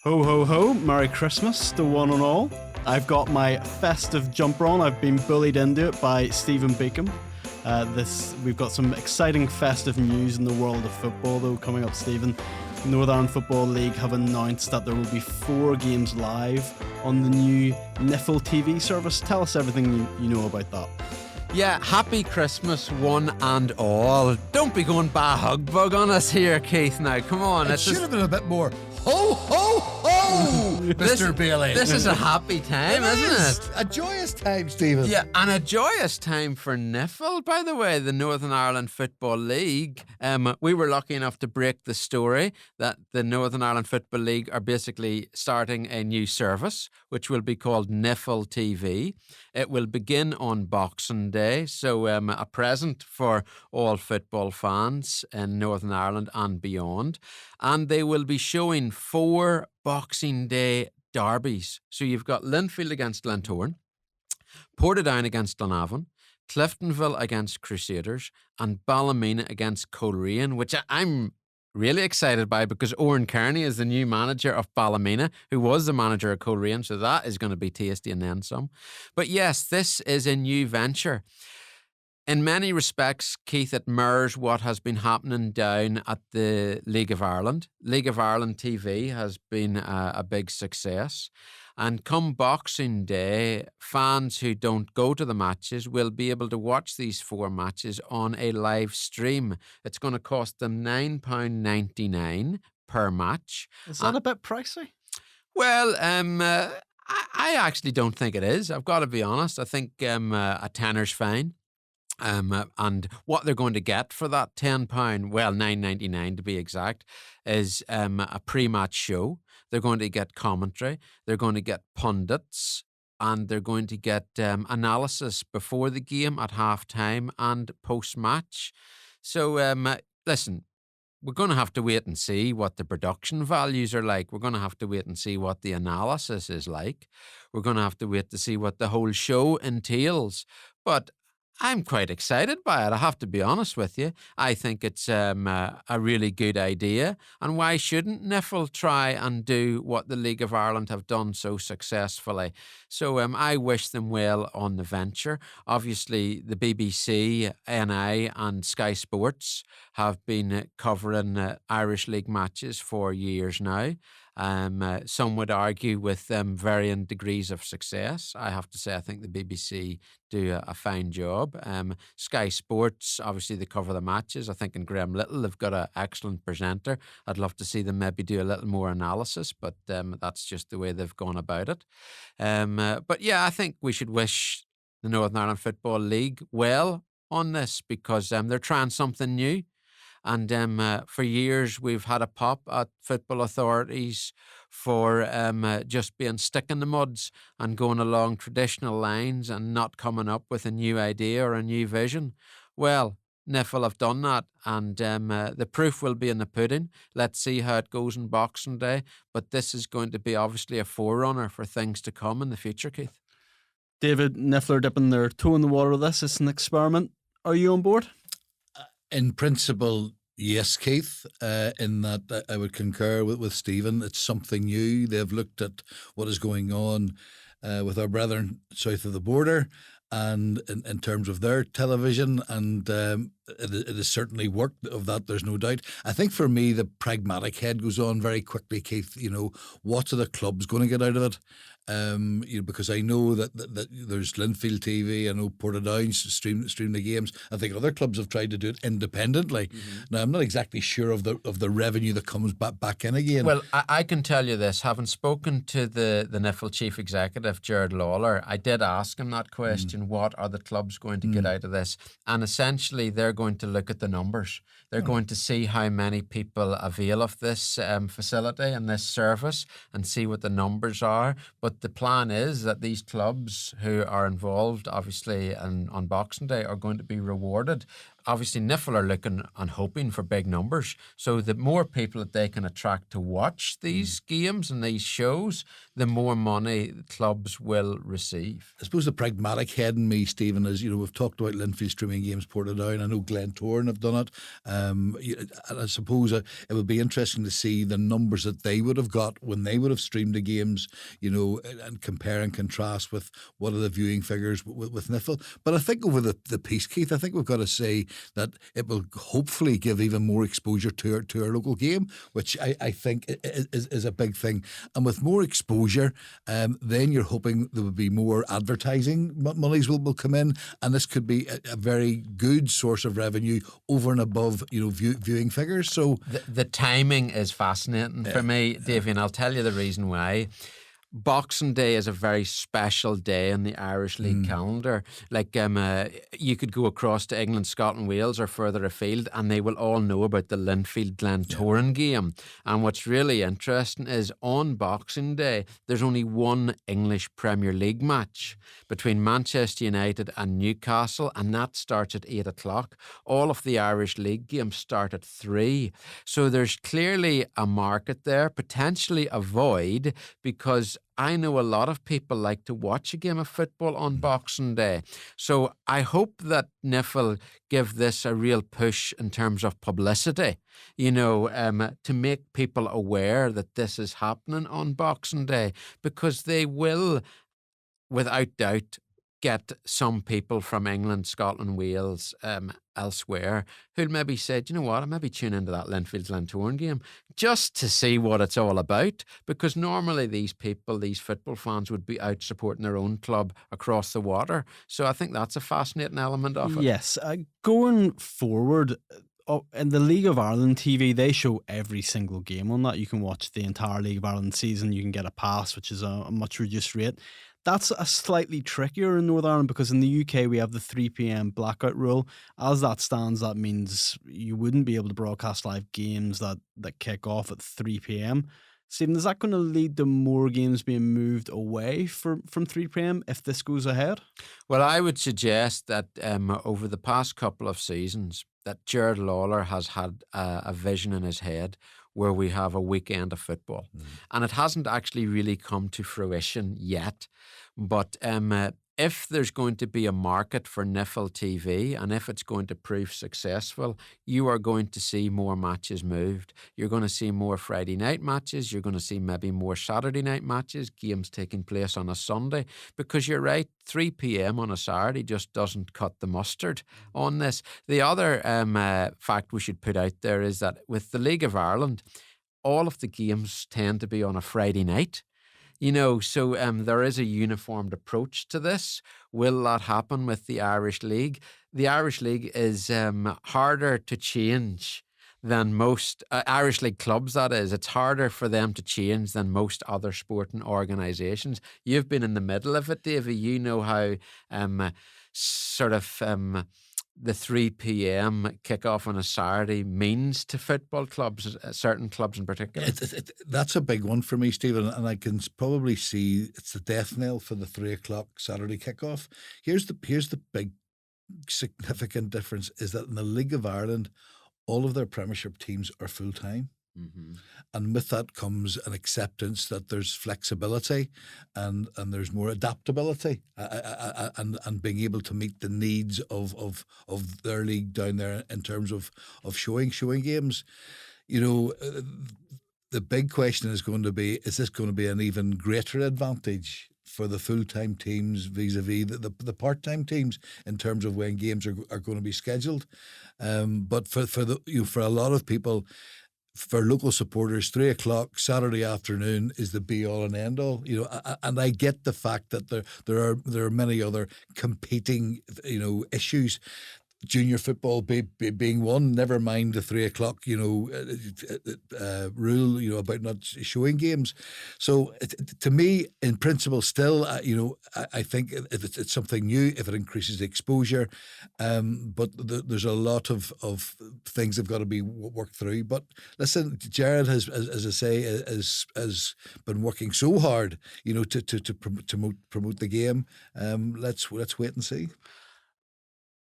Ho ho ho, Merry Christmas to one and all. I've got my festive jumper on. I've been bullied into it by Stephen Beacom. We've got some exciting festive news in the world of football though coming up, Stephen. Northern Ireland Football League have announced that there will be 4 games live on the new NIFL TV service. Tell us everything you know about that. Yeah, happy Christmas, one and all. Don't be going bah hugbug on us here, Keith. Now, come on. It should have been a bit more ho, ho, ho, Mr. Bailie. This is a happy time, isn't it? A joyous time, Stephen. Yeah, and a joyous time for NIFL, by the way, the Northern Ireland Football League. We were lucky enough to break the story that the Northern Ireland Football League are basically starting a new service, which will be called NIFL TV. It will begin on Boxing Day, so a present for all football fans in Northern Ireland and beyond. And they will be showing 4 Boxing Day derbies. So you've got Linfield against Glentoran, Portadown against Glenavon, Cliftonville against Crusaders, and Ballymena against Coleraine, which I'm really excited by because Oran Kearney is the new manager of Ballymena, who was the manager of Coleraine, so that is going to be tasty and then some. But yes, this is a new venture. In many respects, Keith, it mirrors what has been happening down at the League of Ireland. League of Ireland TV has been a big success. And come Boxing Day, fans who don't go to the matches will be able to watch these 4 matches on a live stream. It's going to cost them £9.99 per match. Is that a bit pricey? Well, I actually don't think it is. I've got to be honest. I think a tenner's fine. And what they're going to get for that £10, well, $9.99 to be exact, is a pre-match show. They're going to get commentary. They're going to get pundits. And they're going to get analysis before the game, at half-time, and post-match. So, listen, we're going to have to wait and see what the production values are like. We're going to have to wait and see what the analysis is like. We're going to have to wait to see what the whole show entails. But I'm quite excited by it, I have to be honest with you. I think it's a really good idea. And why shouldn't NIFL try and do what the League of Ireland have done so successfully? So I wish them well on the venture. Obviously, the BBC, NI and Sky Sports have been covering Irish League matches for years now. Some would argue with varying degrees of success. I have to say, I think the BBC do a fine job. Sky Sports, obviously, they cover the matches. I think in Graham Little, they've got an excellent presenter. I'd love to see them maybe do a little more analysis, but that's just the way they've gone about it. But yeah, I think we should wish the Northern Ireland Football League well on this because they're trying something new. And for years, we've had a pop at football authorities for just being stuck in the muds and going along traditional lines and not coming up with a new idea or a new vision. Well, NIFL have done that, and the proof will be in the pudding. Let's see how it goes on Boxing Day. But this is going to be obviously a forerunner for things to come in the future, Keith. David, NIFL are dipping their toe in the water with this. It's an experiment. Are you on board? In principle, yes, Keith, in that I would concur with Stephen. It's something new. They've looked at what is going on with our brethren south of the border and in terms of their television, and it has certainly worked. Of that, there's no doubt. I think for me, the pragmatic head goes on very quickly, Keith. You know, what are the clubs going to get out of it? Because I know that there's Linfield TV, I know Portadown stream the games. I think other clubs have tried to do it independently. Mm-hmm. Now I'm not exactly sure of the revenue that comes back in again. Well, I can tell you this, having spoken to the NIFL chief executive, Gerard Lawler, I did ask him that question, what are the clubs going to get out of this? And essentially they're going to look at the numbers. They're going to see how many people avail of this facility and this service and see what the numbers are. But the plan is that these clubs who are involved, obviously, on Boxing Day are going to be rewarded obviously NIFL are looking and hoping for big numbers. So the more people that they can attract to watch these games and these shows, the more money clubs will receive. I suppose the pragmatic head in me, Stephen, is, we've talked about Linfield streaming games Portadown. I know Glentoran have done it. I suppose it would be interesting to see the numbers that they would have got when they would have streamed the games, and compare and contrast with what are the viewing figures with NIFL. But I think over the piece, Keith, I think we've got to say that it will hopefully give even more exposure to our local game, which I think is a big thing. And with more exposure, then you're hoping there will be more advertising monies will come in, and this could be a very good source of revenue over and above viewing figures. So the timing is fascinating for me, Davey, and I'll tell you the reason why. Boxing Day is a very special day in the Irish League calendar. Like you could go across to England, Scotland, Wales or further afield and they will all know about the Linfield-Glentoran game. And what's really interesting is on Boxing Day there's only one English Premier League match between Manchester United and Newcastle, and that starts at 8 o'clock. All of the Irish League games start at 3. So there's clearly a market there, potentially a void, because I know a lot of people like to watch a game of football on Boxing Day. So I hope that NIFL give this a real push in terms of publicity, to make people aware that this is happening on Boxing Day, because they will, without doubt, get some people from England, Scotland, Wales, elsewhere who'll maybe say, you know what, I'll maybe tune into that Linfield-Glentoran game just to see what it's all about, because normally these people, these football fans, would be out supporting their own club across the water. So I think that's a fascinating element of it. Yes, going forward, in the League of Ireland TV, they show every single game on that. You can watch the entire League of Ireland season. You can get a pass, which is a much reduced rate. That's a slightly trickier in Northern Ireland, because in the UK we have the 3 p.m. blackout rule. As that stands, that means you wouldn't be able to broadcast live games that kick off at 3 p.m. Stephen, is that going to lead to more games being moved away from 3 p.m. if this goes ahead? Well, I would suggest that over the past couple of seasons that Gerard Lawler has had a vision in his head where we have a weekend of football. And it hasn't actually really come to fruition yet. But if there's going to be a market for NIFL TV, and if it's going to prove successful, you are going to see more matches moved. You're going to see more Friday night matches. You're going to see maybe more Saturday night matches, games taking place on a Sunday. Because you're right, 3 p.m. on a Saturday just doesn't cut the mustard on this. The other fact we should put out there is that with the League of Ireland, all of the games tend to be on a Friday night. So there is a uniformed approach to this. Will that happen with the Irish League? The Irish League is harder to change than most Irish League clubs, that is. It's harder for them to change than most other sporting organisations. You've been in the middle of it, Davey. You know how the 3 p.m. kickoff on a Saturday means to football clubs, certain clubs in particular. That's a big one for me, Stephen, and I can probably see it's the death knell for the 3 o'clock Saturday kickoff. Here's the big significant difference, is that in the League of Ireland, all of their Premiership teams are full-time. Mm-hmm. And with that comes an acceptance that there's flexibility and there's more adaptability and being able to meet the needs of their league down there in terms of showing games. The big question is going to be, is this going to be an even greater advantage for the full-time teams vis-a-vis the part-time teams in terms of when games are going to be scheduled? But for a lot of people, for local supporters, 3 o'clock Saturday afternoon is the be-all and end-all. And I get the fact that there are many other competing issues. Junior football being one, never mind the 3 o'clock rule about not showing games. So to me, in principle, still I think if it's something new, if it increases the exposure, but there's a lot of things that have got to be worked through. But listen, Gerard has, as I say, has been working so hard to promote the game. Let's wait and see.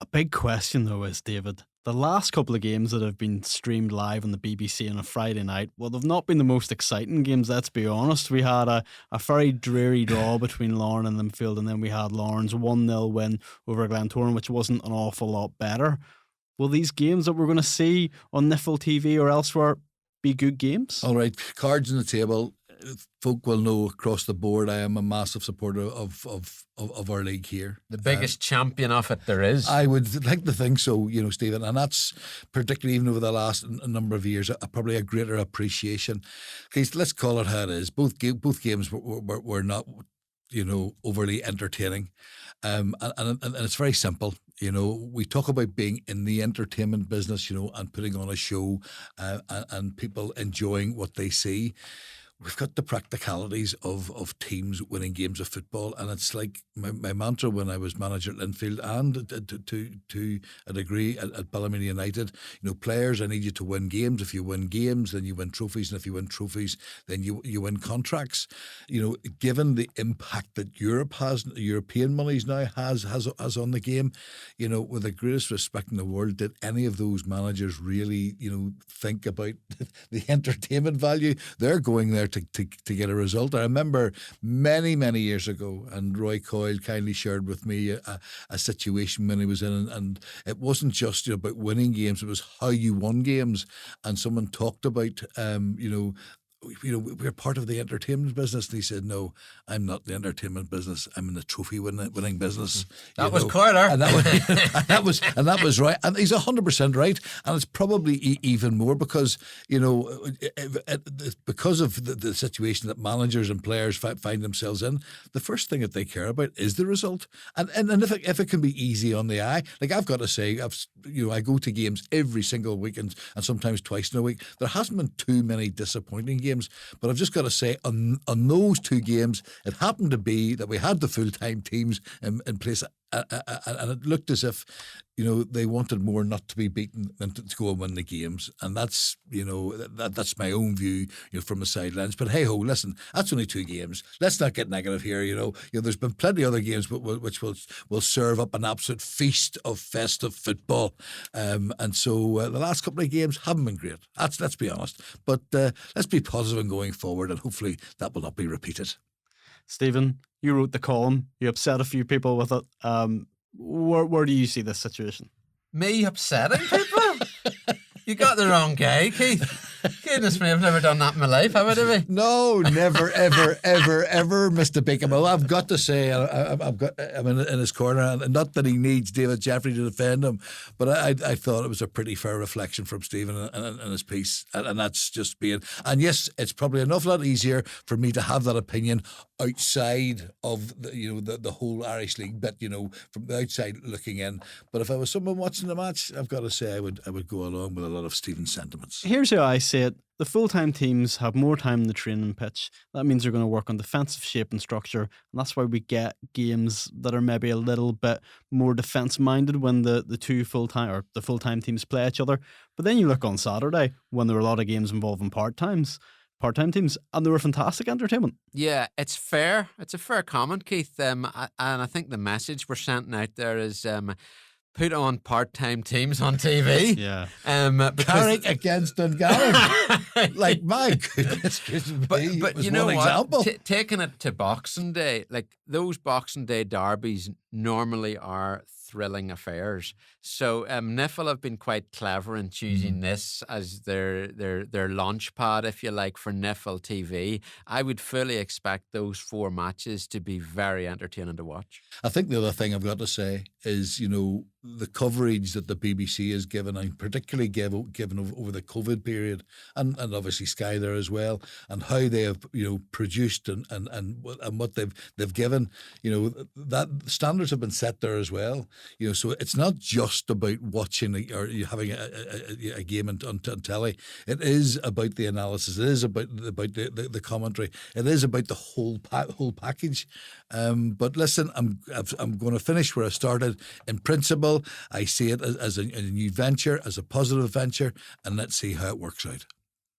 A big question, though, is, David, The last couple of games that have been streamed live on the BBC on a Friday night, well, they've not been the most exciting games, let's be honest. We had a very dreary draw between Lauren and Linfield, and then we had Lauren's 1-0 win over Glentoran, which wasn't an awful lot better. Will these games that we're going to see on NIFL TV or elsewhere be good games? All right, cards on the table. Folk will know across the board I am a massive supporter of our league here. The biggest champion of it there is. I would like to think so, Stephen, and that's particularly even over the last number of years, probably a greater appreciation. Because let's call it how it is. Both games were not, overly entertaining, and it's very simple. We talk about being in the entertainment business, and putting on a show, and people enjoying what they see. We've got the practicalities of teams winning games of football, and it's like my mantra when I was manager at Linfield and to a degree at Ballymena United. Players, I need you to win games. If you win games, then you win trophies, and if you win trophies, then you win contracts. Given the impact that European monies now has on the game, with the greatest respect in the world, did any of those managers really, think about the entertainment value? They're going there to get a result. I remember many years ago, and Roy Coyle kindly shared with me a situation when he was in, and it wasn't just about winning games, it was how you won games. And someone talked about we're part of the entertainment business, and he said, "No, I'm not the entertainment business. I'm in the trophy winning business." That was Coiler, and that was right, and he's 100% right, and it's probably even more because because of the situation that managers and players find themselves in. The first thing that they care about is the result, and if it can be easy on the eye, like I've got to say, I go to games every single weekend and sometimes twice in a week. There hasn't been too many disappointing games. But I've just got to say, on those two games, it happened to be that we had the full-time teams in place, and it looked as if they wanted more not to be beaten than to go and win the games. And that's that's my own view from the sidelines. But hey ho, listen, that's only two games. Let's not get negative here. There's been plenty of other games which will serve up an absolute feast of festive football. And so the last couple of games haven't been great. Let's be honest. But let's be positive in going forward, and hopefully that will not be repeated. Stephen, you wrote the column. You upset a few people with it. Where do you see this situation? Me upsetting people? You got the wrong guy, Keith. Goodness me, I've never done that in my life, have I, Davey? No, never, ever, Mr. Beacom. Well, I've got to say, I'm in his corner, and not that he needs David Jeffrey to defend him, but I thought it was a pretty fair reflection from Stephen and his piece, and that's just being. And yes, it's probably an awful lot easier for me to have that opinion outside of the whole Irish League bit, from the outside looking in. But if I was someone watching the match, I've got to say I would go along with a lot of Stephen's sentiments. Here's how I see it. The full-time teams have more time in the training pitch. That means they're going to work on defensive shape and structure, and that's why we get games that are maybe a little bit more defence-minded when the full-time teams play each other. But then you look on Saturday when there were a lot of games involving part-time teams, and they were fantastic entertainment. Yeah, it's fair. It's a fair comment, Keith. And I think the message we're sending out there is put on part-time teams on TV. Yeah. Carrick against Dungannon. Like, my goodness, but you know what? Taking it to Boxing Day, like those Boxing Day derbies normally are thrilling affairs. So NIFL have been quite clever in choosing this as their launch pad, if you like, for NIFL TV. I would fully expect those four matches to be very entertaining to watch. I think the other thing I've got to say is, the coverage that the BBC has given, and particularly given over the COVID period, and obviously Sky there as well, and how they have produced and what they've given, that standards have been set there as well. So it's not just about watching or having a game on telly. It is about the analysis. It is about the commentary. It is about the whole package. But listen, I'm going to finish where I started. In principle, I see it as a new venture, as a positive venture, and let's see how it works out.